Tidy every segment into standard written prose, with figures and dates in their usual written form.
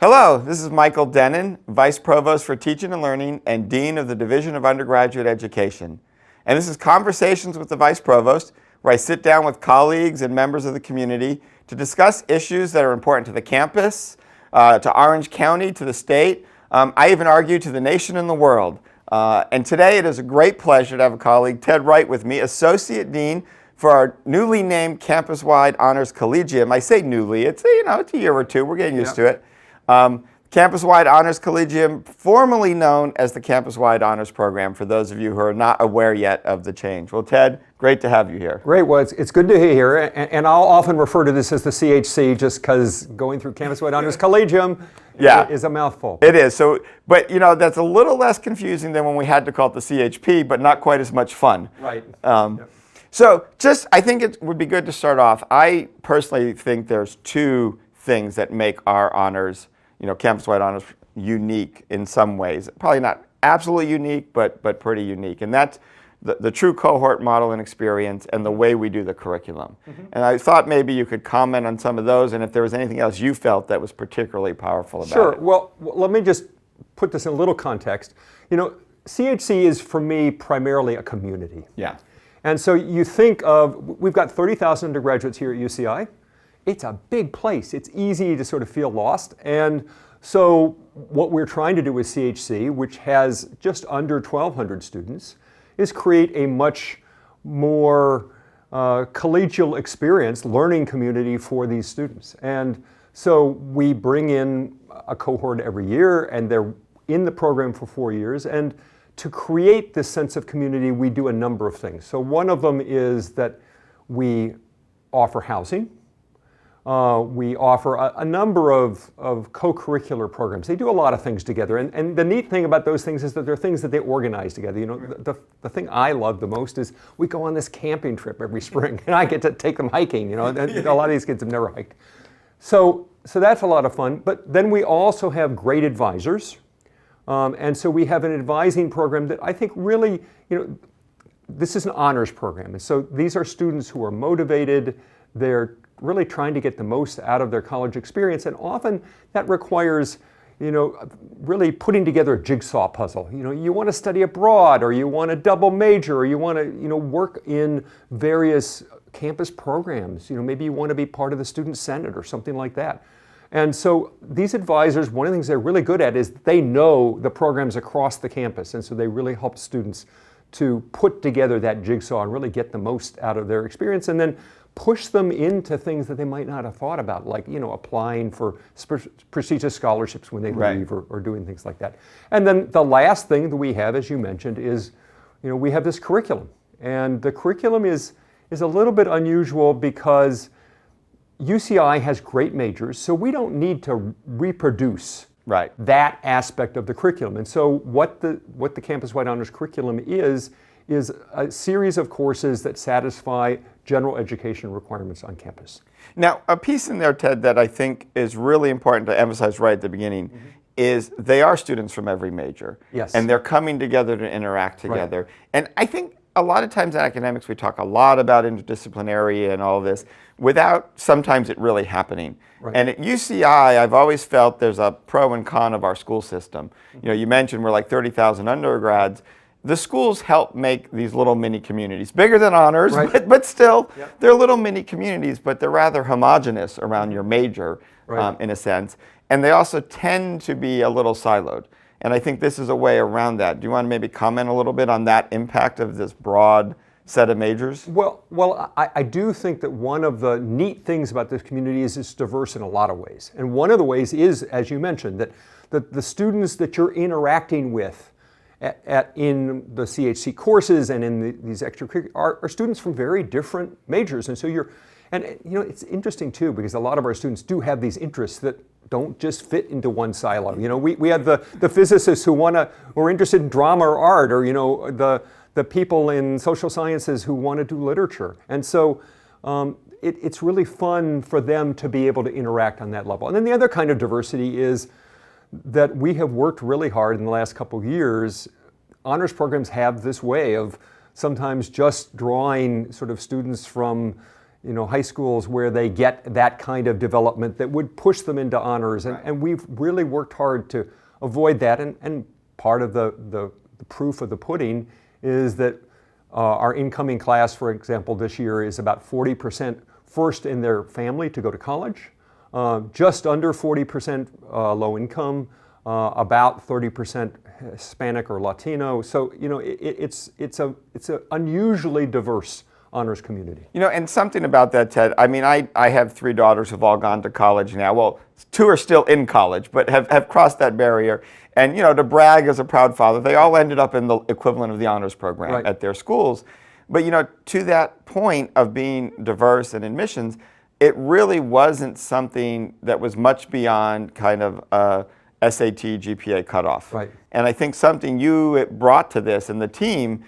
Hello, this is Michael Dennin, Vice Provost for Teaching and Learning and Dean of the Division of Undergraduate Education. And this is Conversations with the Vice Provost, where I sit down with colleagues and members of the community to discuss issues that are important to the campus, to Orange County, to the state, I even argue to the nation and the world. And today it is a great pleasure to have a colleague, Ted Wright, with me, Associate Dean for our newly named Campuswide Honors Collegium. I say newly, it's a year or two, we're getting used to it. Campuswide Honors Collegium, formerly known as the Campuswide Honors Program, for those of you who are not aware yet of the change. Well, Ted, great to have you here. Great. Well, it's good to be here, and I'll often refer to this as the CHC just because going through Campuswide Honors Collegium is a mouthful. It is. So, but that's a little less confusing than when we had to call it the CHP, but not quite as much fun. Right. So I think it would be good to start off. I personally think there's two things that make our honors, Campuswide Honors, unique in some ways. Probably not absolutely unique, but pretty unique. And that's the true cohort model and experience and the way we do the curriculum. Mm-hmm. And I thought maybe you could comment on some of those and if there was anything else you felt that was particularly powerful about it. Sure. Well, let me just put this in a little context. CHC is, for me, primarily a community. Yeah. And so you think of, we've got 30,000 undergraduates here at UCI. It's a big place. It's easy to sort of feel lost. And so what we're trying to do with CHC, which has just under 1,200 students, is create a much more collegial experience, learning community for these students. And so we bring in a cohort every year, and they're in the program for 4 years. And to create this sense of community, we do a number of things. So one of them is that we offer housing. We offer a number of co-curricular programs. They do a lot of things together. And the neat thing about those things is that they're things that they organize together. The thing I love the most is we go on this camping trip every spring, and I get to take them hiking. A lot of these kids have never hiked. So that's a lot of fun. But then we also have great advisors. And so we have an advising program that I think really, this is an honors program. And so these are students who are motivated. They're really trying to get the most out of their college experience. And often that requires, really putting together a jigsaw puzzle. You want to study abroad, or you want to double major, or you want to, work in various campus programs. Maybe you want to be part of the student senate or something like that. And so these advisors, one of the things they're really good at is they know the programs across the campus. And so they really help students to put together that jigsaw and really get the most out of their experience, and then push them into things that they might not have thought about, like applying for prestigious scholarships when they leave, or doing things like that. And then the last thing that we have, as you mentioned, is we have this curriculum. And the curriculum is a little bit unusual because UCI has great majors, so we don't need to reproduce that aspect of the curriculum. And so what the Campuswide Honors Curriculum is a series of courses that satisfy general education requirements on campus. Now, a piece in there, Ted, that I think is really important to emphasize right at the beginning is they are students from every major. Yes. And they're coming together to interact together. Right. And I think a lot of times in academics we talk a lot about interdisciplinary and all this without sometimes it really happening. Right. And at UCI, I've always felt there's a pro and con of our school system. You mentioned we're like 30,000 undergrads. The schools help make these little mini communities, bigger than honors, but still, they're little mini communities, but they're rather homogenous around your major, in a sense. And they also tend to be a little siloed. And I think this is a way around that. Do you want to maybe comment a little bit on that impact of this broad set of majors? Well, I do think that one of the neat things about this community is it's diverse in a lot of ways. And one of the ways is, as you mentioned, that the students that you're interacting with in the CHC courses and in these extracurricular are students from very different majors. And so it's interesting too, because a lot of our students do have these interests that don't just fit into one silo. We have the physicists who are interested in drama or art, or the people in social sciences who want to do literature. And so it's really fun for them to be able to interact on that level. And then the other kind of diversity is that we have worked really hard in the last couple of years. Honors programs have this way of sometimes just drawing sort of students from high schools where they get that kind of development that would push them into honors. And we've really worked hard to avoid that. And part of the proof of the pudding is that our incoming class, for example, this year is about 40% first in their family to go to college, just under 40% low income, about 30% Hispanic or Latino. So it's an unusually diverse honors community. And something about that, Ted, I mean, I have 3 daughters who've all gone to college now. Well, 2 are still in college, but have crossed that barrier. And, to brag as a proud father, they all ended up in the equivalent of the honors program at their schools. But, to that point of being diverse and admissions, it really wasn't something that was much beyond kind of a SAT, GPA cutoff. Right. And I think something you brought to this and the team,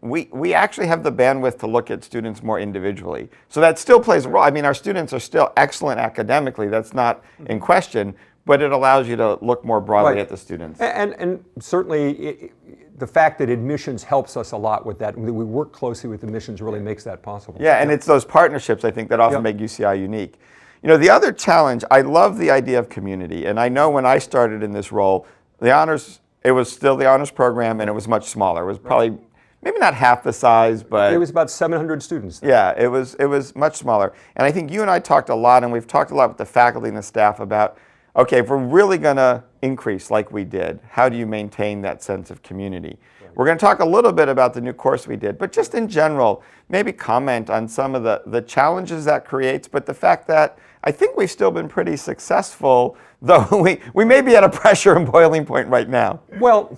we actually have the bandwidth to look at students more individually. So that still plays a role. I mean, our students are still excellent academically. That's not in question. But it allows you to look more broadly at the students. And certainly the fact that admissions helps us a lot with that. We work closely with admissions really makes that possible. Yeah, and it's those partnerships, I think, that often make UCI unique. The other challenge, I love the idea of community. And I know when I started in this role, the honors, it was still the honors program and it was much smaller. It was probably maybe not half the size, but it was about 700 students. Yeah, it was much smaller. And I think you and I talked a lot, and we've talked a lot with the faculty and the staff about, okay, if we're really going to increase like we did, how do you maintain that sense of community? Right. We're going to talk a little bit about the new course we did, but just in general, maybe comment on some of the challenges that creates, but the fact that I think we've still been pretty successful, though we may be at a pressure and boiling point right now. Well,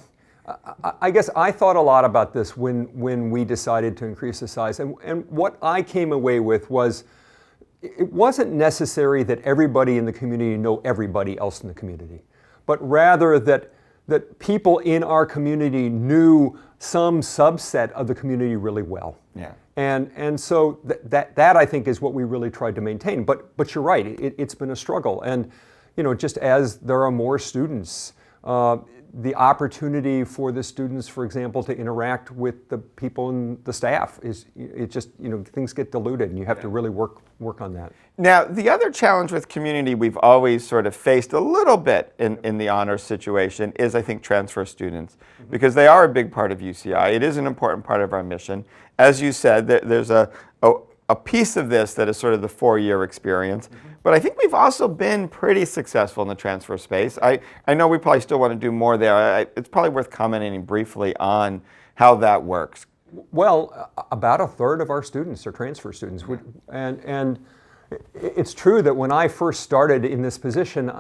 I guess I thought a lot about this when we decided to increase the size, and what I came away with was, it wasn't necessary that everybody in the community know everybody else in the community, but rather that people in our community knew some subset of the community really well. Yeah. And so that I think is what we really tried to maintain. But you're right, it's been a struggle. And just as there are more students, the opportunity for the students, for example, to interact with the people in the staff things get diluted, and you have to really work on that. Now, the other challenge with community we've always sort of faced a little bit in the honors situation is, I think, transfer students, because they are a big part of UCI. It is an important part of our mission. As you said, there's a piece of this that is sort of the 4-year experience. But I think we've also been pretty successful in the transfer space. I know we probably still want to do more there. It's probably worth commenting briefly on how that works. Well, about a third of our students are transfer students. And it's true that when I first started in this position,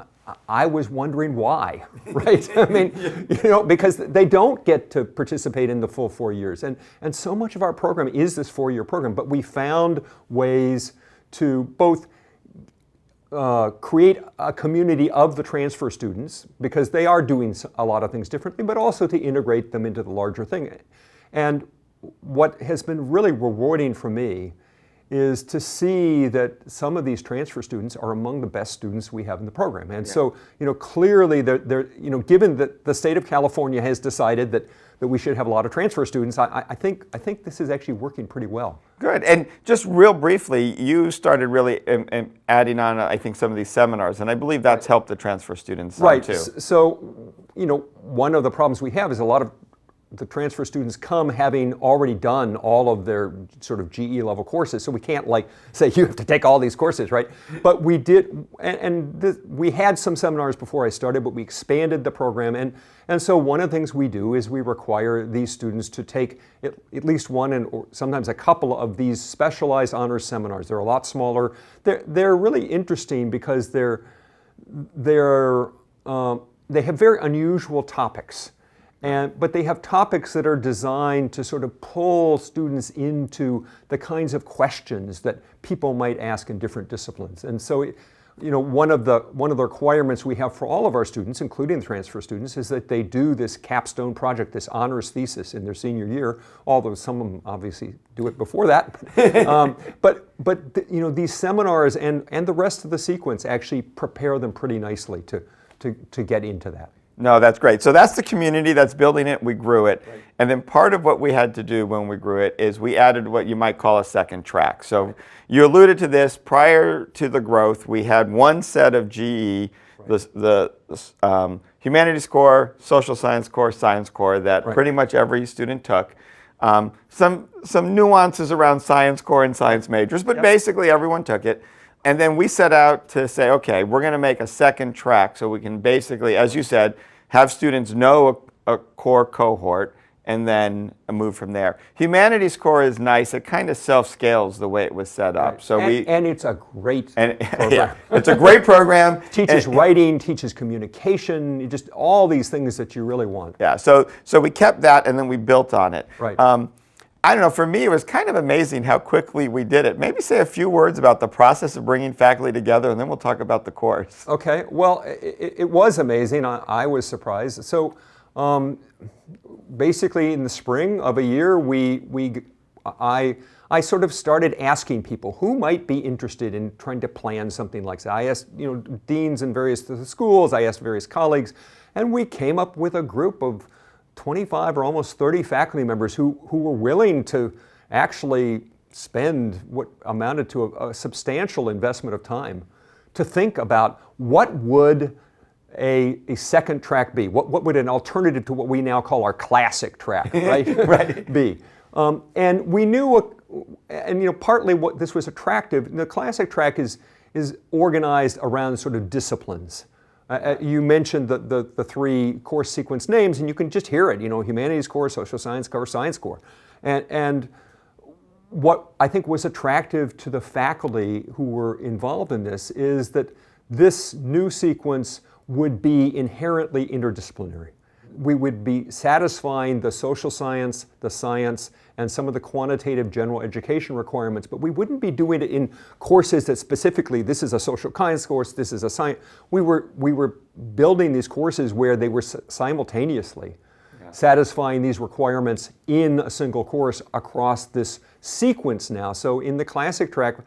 I was wondering why, right? I mean, because they don't get to participate in the full 4 years. And so much of our program is this 4-year program, but we found ways to both create a community of the transfer students, because they are doing a lot of things differently, but also to integrate them into the larger thing. And what has been really rewarding for me is to see that some of these transfer students are among the best students we have in the program. And so, clearly, they're given that the state of California has decided that we should have a lot of transfer students, I think this is actually working pretty well. Good. And just real briefly, you started really adding on, I think, some of these seminars, and I believe that's helped the transfer students right. too. So, one of the problems we have is a lot of the transfer students come having already done all of their sort of GE level courses, so we can't say you have to take all these courses, right? But we did, we had some seminars before I started, but we expanded the program, and so one of the things we do is we require these students to take at least one or sometimes a couple of these specialized honors seminars. They're a lot smaller. They're really interesting because they have very unusual topics. But they have topics that are designed to sort of pull students into the kinds of questions that people might ask in different disciplines. And so, one of the requirements we have for all of our students, including the transfer students, is that they do this capstone project, this honors thesis in their senior year. Although some of them obviously do it before that. But these seminars and the rest of the sequence actually prepare them pretty nicely to get into that. No, that's great. So that's the community that's building it. We grew it. Right. And then part of what we had to do when we grew it is we added what you might call a second track. So right. You alluded to this. Prior to the growth, we had one set of GE, right. the humanities core, social science core that right. pretty much every student took. Some nuances around science core and science majors, but yep. basically everyone took it. And then we set out to say, okay, we're going to make a second track so we can basically, as you said, have students know a core cohort and then move from there. Humanities core is nice. It kind of self-scales the way it was set up. Right. So and it's a great program. Yeah, it's a great program. Teaches writing, teaches communication, just all these things that you really want. Yeah, so we kept that and then we built on it. Right. I don't know, for me it was kind of amazing how quickly we did it. Maybe say a few words about the process of bringing faculty together and then we'll talk about the course. Okay, well it was amazing. I was surprised. So basically in the spring of a year I sort of started asking people who might be interested in trying to plan something like that. I asked deans in various schools, I asked various colleagues, and we came up with a group of 25 or almost 30 faculty members who were willing to actually spend what amounted to a substantial investment of time to think about what would a second track be? What would an alternative to what we now call our classic track, right? right. be? And we knew, partly what this was attractive. The classic track is organized around sort of disciplines. You mentioned the three course sequence names, and you can just hear it. Humanities core, social science core, science core, and what I think was attractive to the faculty who were involved in this is that this new sequence would be inherently interdisciplinary. We would be satisfying the social science, the science, and some of the quantitative general education requirements, but we wouldn't be doing it in courses that specifically, this is a social science course, this is a science. We were building these courses where they were simultaneously satisfying these requirements in a single course across this sequence now. So in the classic track,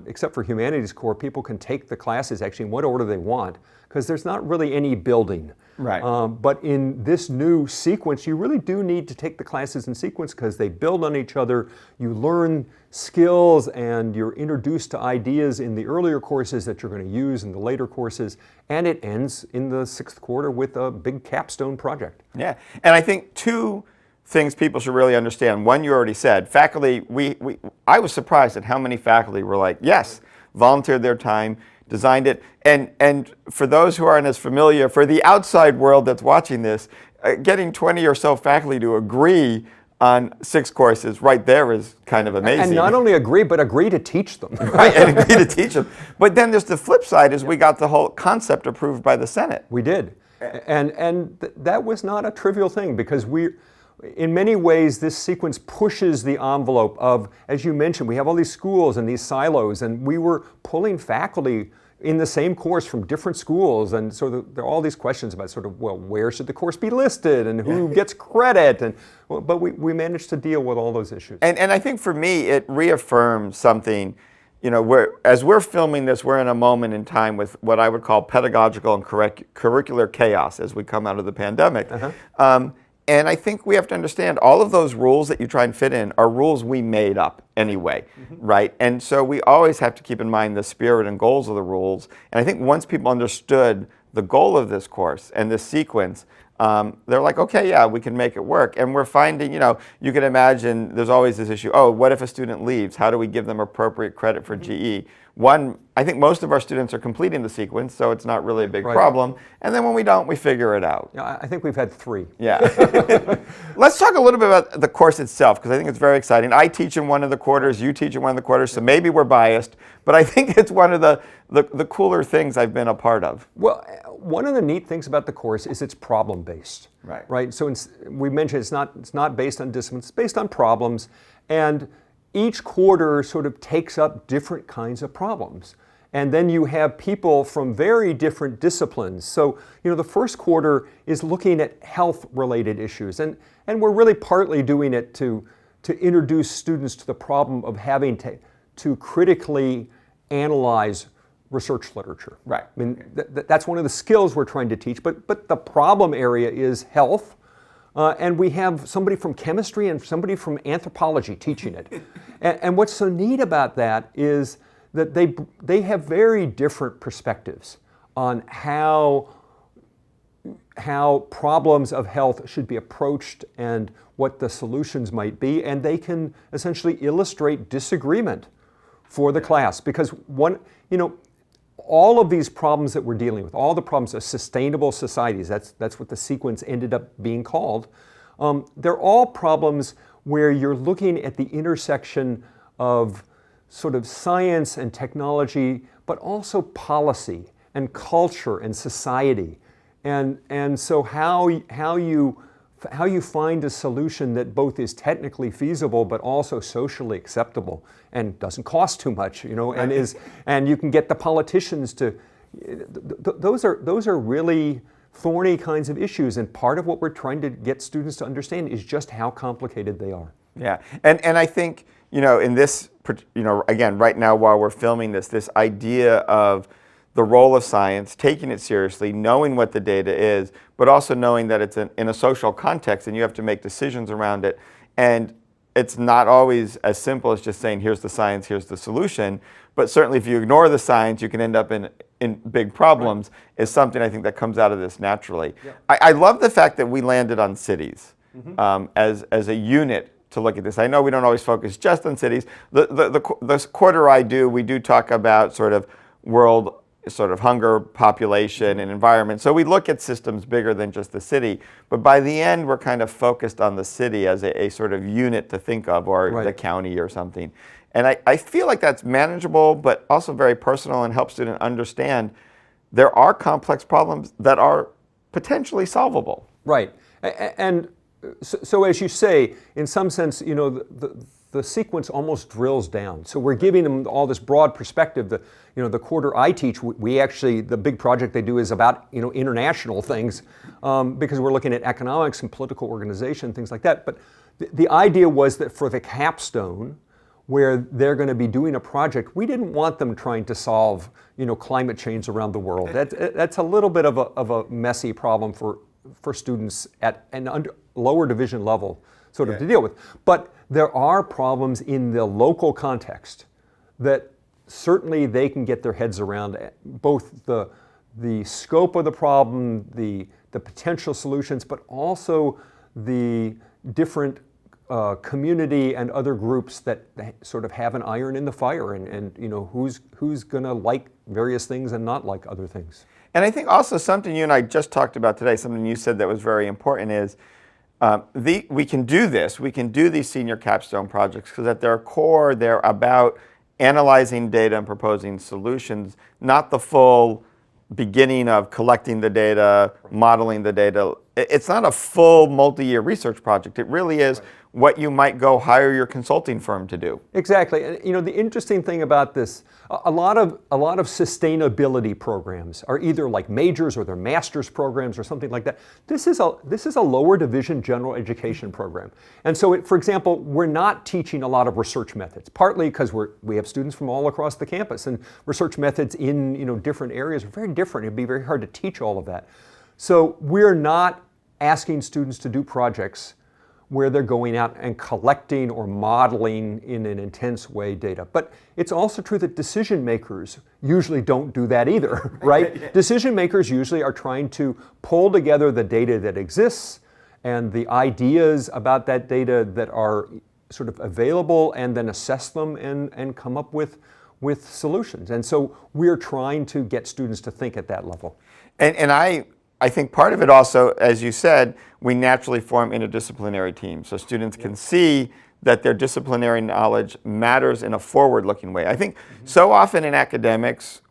except for humanities core, people can take the classes actually in what order they want, because there's not really any building. Right. But in this new sequence, you really do need to take the classes in sequence because they build on each other. You learn skills and you're introduced to ideas in the earlier courses that you're going to use in the later courses. And it ends in the 6th quarter with a big capstone project. Yeah, and I think two things people should really understand. One, you already said, faculty, I was surprised at how many faculty were like, yes, volunteered their time, designed it. And for those who aren't as familiar, for the outside world that's watching this, getting 20 or so faculty to agree on 6 courses right there is kind of amazing. And not only agree, but agree to teach them. Right, and agree to teach them. But then there's the flip side is we got the whole concept approved by the Senate. We did. And that was not a trivial thing because in many ways, this sequence pushes the envelope of, as you mentioned, we have all these schools and these silos, and we were pulling faculty in the same course from different schools, and so there are all these questions about where should the course be listed, and who gets credit, but we managed to deal with all those issues. And I think for me, it reaffirms something, as we're filming this, we're in a moment in time with what I would call pedagogical and curricular chaos as we come out of the pandemic. And I think we have to understand all of those rules that you try and fit in are rules we made up anyway, right? And so we always have to keep in mind the spirit and goals of the rules. And I think once people understood the goal of this course and this sequence, they're like, okay, yeah, we can make it work. And we're finding, you can imagine there's always this issue, what if a student leaves? How do we give them appropriate credit for GE? One, I think most of our students are completing the sequence, so it's not really a big problem. And then when we don't, we figure it out. Yeah, I think we've had 3. Yeah. Let's talk a little bit about the course itself, because I think it's very exciting. I teach in one of the quarters, you teach in one of the quarters, so maybe we're biased, but I think it's one of the cooler things I've been a part of. Well, one of the neat things about the course is it's problem-based. Right. So we mentioned it's not based on disciplines, it's based on problems, and each quarter sort of takes up different kinds of problems. And then you have people from very different disciplines. So, the first quarter is looking at health-related issues. And we're really partly doing it to introduce students to the problem of having to critically analyze research literature. Right. I mean, that's one of the skills we're trying to teach, but the problem area is health, and we have somebody from chemistry and somebody from anthropology teaching it. And what's so neat about that is that they have very different perspectives on how problems of health should be approached and what the solutions might be, and they can essentially illustrate disagreement for the class. Because all of these problems that we're dealing with, all the problems of sustainable societies, that's what the sequence ended up being called, they're all problems where you're looking at the intersection of sort of science and technology, but also policy and culture and society. And so how you find a solution that both is technically feasible but also socially acceptable and doesn't cost too much, and you can get the politicians to. Those are really thorny kinds of issues, and part of what we're trying to get students to understand is just how complicated they are. Yeah, and I think in this, again, right now while we're filming this idea of the role of science, taking it seriously, knowing what the data is, but also knowing that it's in a social context and you have to make decisions around it. And it's not always as simple as just saying, here's the science, here's the solution. But certainly if you ignore the science, you can end up in big problems, right. Is something I think that comes out of this naturally. Yeah. I love the fact that we landed on cities as a unit to look at this. I know we don't always focus just on cities. The quarter I do, we do talk about sort of world sort of hunger, population, and environment. So we look at systems bigger than just the city. But by the end, we're kind of focused on the city as a sort of unit to think of, or right. The county or something. And I feel like that's manageable, but also very personal and helps students understand there are complex problems that are potentially solvable. Right. And so as you say, in some sense, the sequence almost drills down. So we're giving them all this broad perspective. The quarter I teach, we actually, the big project they do is about international things, because we're looking at economics and political organization, things like that. But the idea was that for the capstone, where they're going to be doing a project, we didn't want them trying to solve climate change around the world. That's a little bit of a messy problem for students at an lower division level sort of to deal with. But there are problems in the local context that certainly they can get their heads around, both the scope of the problem, the potential solutions, but also the different community and other groups that sort of have an iron in the fire, and who's going to like various things and not like other things. And I think also something you and I just talked about today, something you said that was very important is we can do this. We can do these senior capstone projects because at their core, they're about analyzing data and proposing solutions, not the full beginning of collecting the data, modeling the data. It's not a full multi-year research project. It really is what you might go hire your consulting firm to do. Exactly. And the interesting thing about this, a lot of sustainability programs are either like majors or they're master's programs or something like that. This is a lower division general education program. And so for example, we're not teaching a lot of research methods, partly because we have students from all across the campus, and research methods in different areas are very different. It'd be very hard to teach all of that. So we're not asking students to do projects where they're going out and collecting or modeling in an intense way data. But it's also true that decision makers usually don't do that either, right? Decision makers usually are trying to pull together the data that exists and the ideas about that data that are sort of available, and then assess them and come up with solutions. And so we're trying to get students to think at that level. And I think part of it also, as you said, we naturally form interdisciplinary teams. So students can see that their disciplinary knowledge matters in a forward-looking way. I think so often in academics,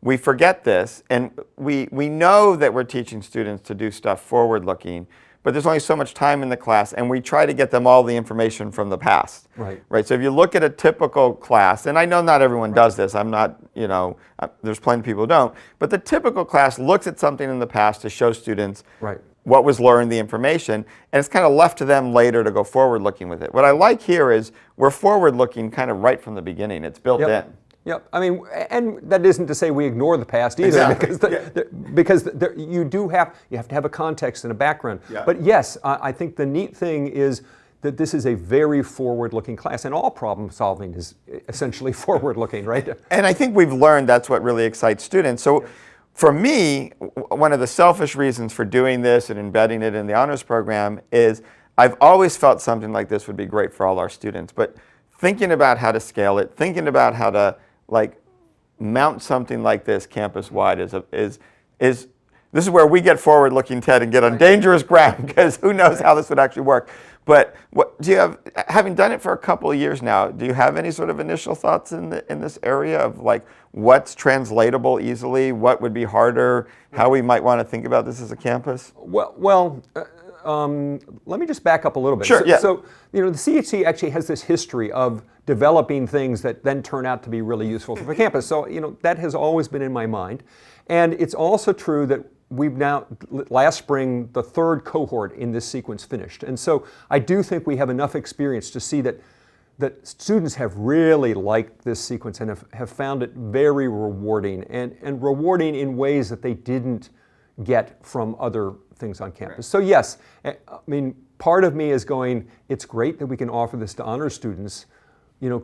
we forget this, and we know that we're teaching students to do stuff forward-looking, but there's only so much time in the class, and we try to get them all the information from the past. Right. So if you look at a typical class, and I know not everyone does this, I'm not, there's plenty of people who don't, but the typical class looks at something in the past to show students what was learned, the information, and it's kind of left to them later to go forward looking with it. What I like here is we're forward looking kind of right from the beginning. It's built in. Yep. I mean, and that isn't to say we ignore the past either, Exactly. because you have to have a context and a background. Yeah. But yes, I think the neat thing is that this is a very forward-looking class, and all problem solving is essentially forward-looking, right? And I think we've learned that's what really excites students. So for me, one of the selfish reasons for doing this and embedding it in the honors program is I've always felt something like this would be great for all our students. But thinking about how to scale it, thinking about how to mount something like this campus-wide is this is where we get forward-looking, Ted, and get on dangerous ground, because who knows how this would actually work. But what do you have, having done it for a couple of years now, do you have any sort of initial thoughts in this area of what's translatable easily, what would be harder, how we might want to think about this as a campus? Well, let me just back up a little bit. Sure, yeah. So, the CHC actually has this history of developing things that then turn out to be really useful for the campus. So, that has always been in my mind. And it's also true that we've now, last spring, the third cohort in this sequence finished. And so I do think we have enough experience to see that students have really liked this sequence and have found it very rewarding, and rewarding in ways that they didn't get from other things on campus. Right. So yes, I mean, part of me is going, it's great that we can offer this to honor students.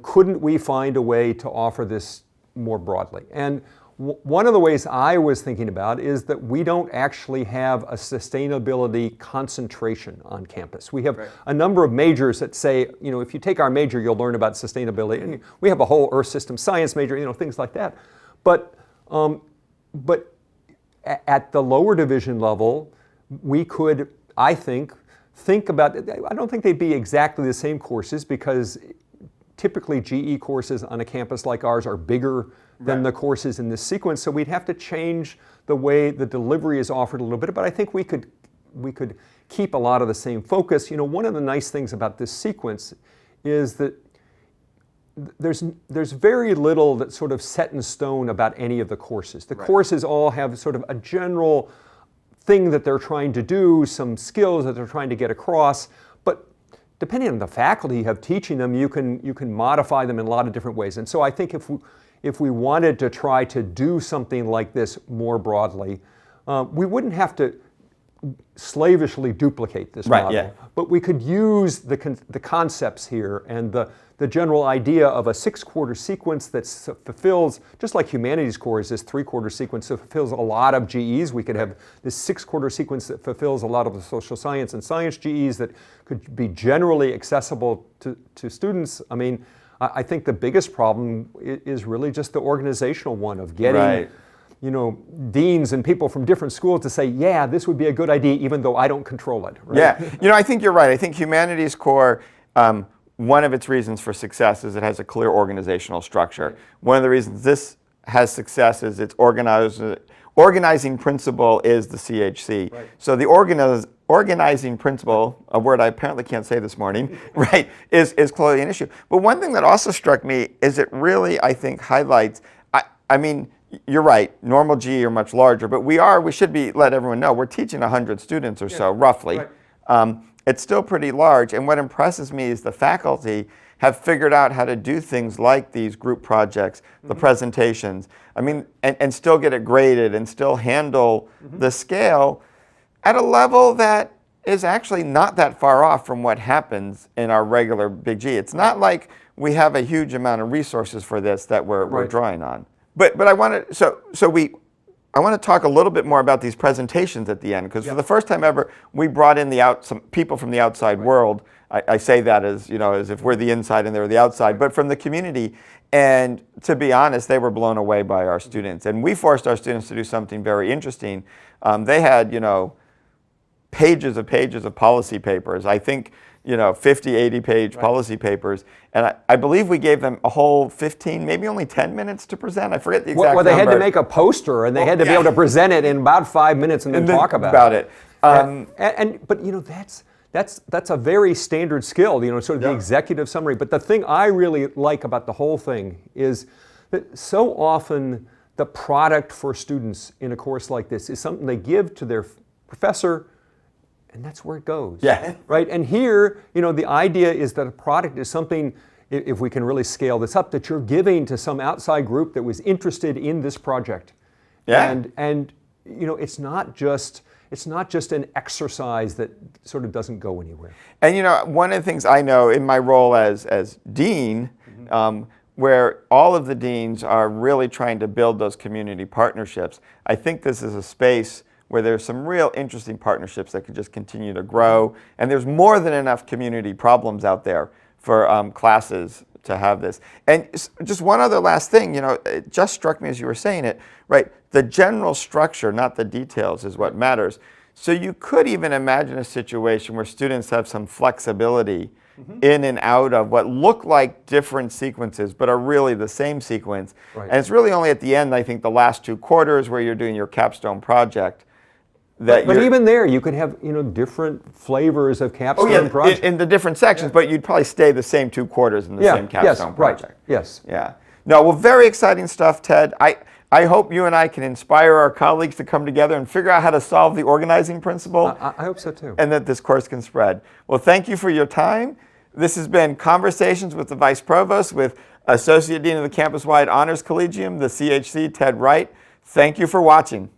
Couldn't we find a way to offer this more broadly? And one of the ways I was thinking about is that we don't actually have a sustainability concentration on campus. We have a number of majors that say, if you take our major, you'll learn about sustainability. And we have a whole Earth System Science major, things like that. But at the lower division level, we could, I think about, I don't think they'd be exactly the same courses, because typically GE courses on a campus like ours are bigger than the courses in this sequence, so we'd have to change the way the delivery is offered a little bit, but I think we could keep a lot of the same focus. One of the nice things about this sequence is that there's very little that's sort of set in stone about any of the courses. The courses all have sort of a general thing that they're trying to do, some skills that they're trying to get across, but depending on the faculty you have teaching them, you can modify them in a lot of different ways. And so I think if we wanted to try to do something like this more broadly, we wouldn't have to slavishly duplicate this model, but we could use the concepts here and the general idea of a 6-quarter sequence that fulfills, just like humanities core is this 3-quarter sequence that fulfills a lot of GEs. We could have this 6-quarter sequence that fulfills a lot of the social science and science GEs that could be generally accessible to students. I mean, I think the biggest problem is really just the organizational one of getting deans and people from different schools to say, yeah, this would be a good idea, even though I don't control it. Right? Yeah, I think you're right. I think humanities core, one of its reasons for success is it has a clear organizational structure. Right. One of the reasons this has success is its organizing principle is the CHC. Right. So the organizing principle, a word I apparently can't say this morning, right, is clearly an issue. But one thing that also struck me is it really, I think, highlights, I mean, you're right, normal GE are much larger, but we should let everyone know, we're teaching 100 students or so, roughly. Right. It's still pretty large, and what impresses me is the faculty have figured out how to do things like these group projects, the presentations, I mean, and still get it graded and still handle the scale at a level that is actually not that far off from what happens in our regular Big G. It's not like we have a huge amount of resources for this that we're drawing on. But I want to I want to talk a little bit more about these presentations at the end, because for the first time ever, we brought in some people from the outside world. I say that as if we're the inside and they're the outside, but from the community. And to be honest, they were blown away by our students, and we forced our students to do something very interesting. They had pages of policy papers. I think 50, 80-page policy papers. And I believe we gave them a whole 15, maybe only 10 minutes to present. I forget the exact number. Well, they had to make a poster, and they had to be able to present it in about 5 minutes and then talk about it. But that's a very standard skill, sort of the executive summary. But the thing I really like about the whole thing is that so often the product for students in a course like this is something they give to their professor, and that's where it goes. Yeah. Right? And here, the idea is that a product is something, if we can really scale this up, that you're giving to some outside group that was interested in this project. Yeah. And you know, it's not just an exercise that sort of doesn't go anywhere. And you know, one of the things I know in my role as dean, where all of the deans are really trying to build those community partnerships, I think this is a space where there's some real interesting partnerships that could just continue to grow. And there's more than enough community problems out there for classes to have this. And just one other last thing, you know, it just struck me as you were saying it, right? The general structure, not the details, is what matters. So you could even imagine a situation where students have some flexibility in and out of what look like different sequences, but are really the same sequence. Right. And it's really only at the end, I think, the last 2 quarters where you're doing your capstone project. That But even there, you could have, you know, different flavors of capstone project. in the different sections, but you'd probably stay the same 2 quarters in the same capstone project. Right. Yes. Yeah. No, well, very exciting stuff, Ted. I hope you and I can inspire our colleagues to come together and figure out how to solve the organizing principle. I hope so too. And that this course can spread. Well, thank you for your time. This has been Conversations with the Vice Provost with Associate Dean of the Campuswide Honors Collegium, the CHC, Ted Wright. Thank you for watching.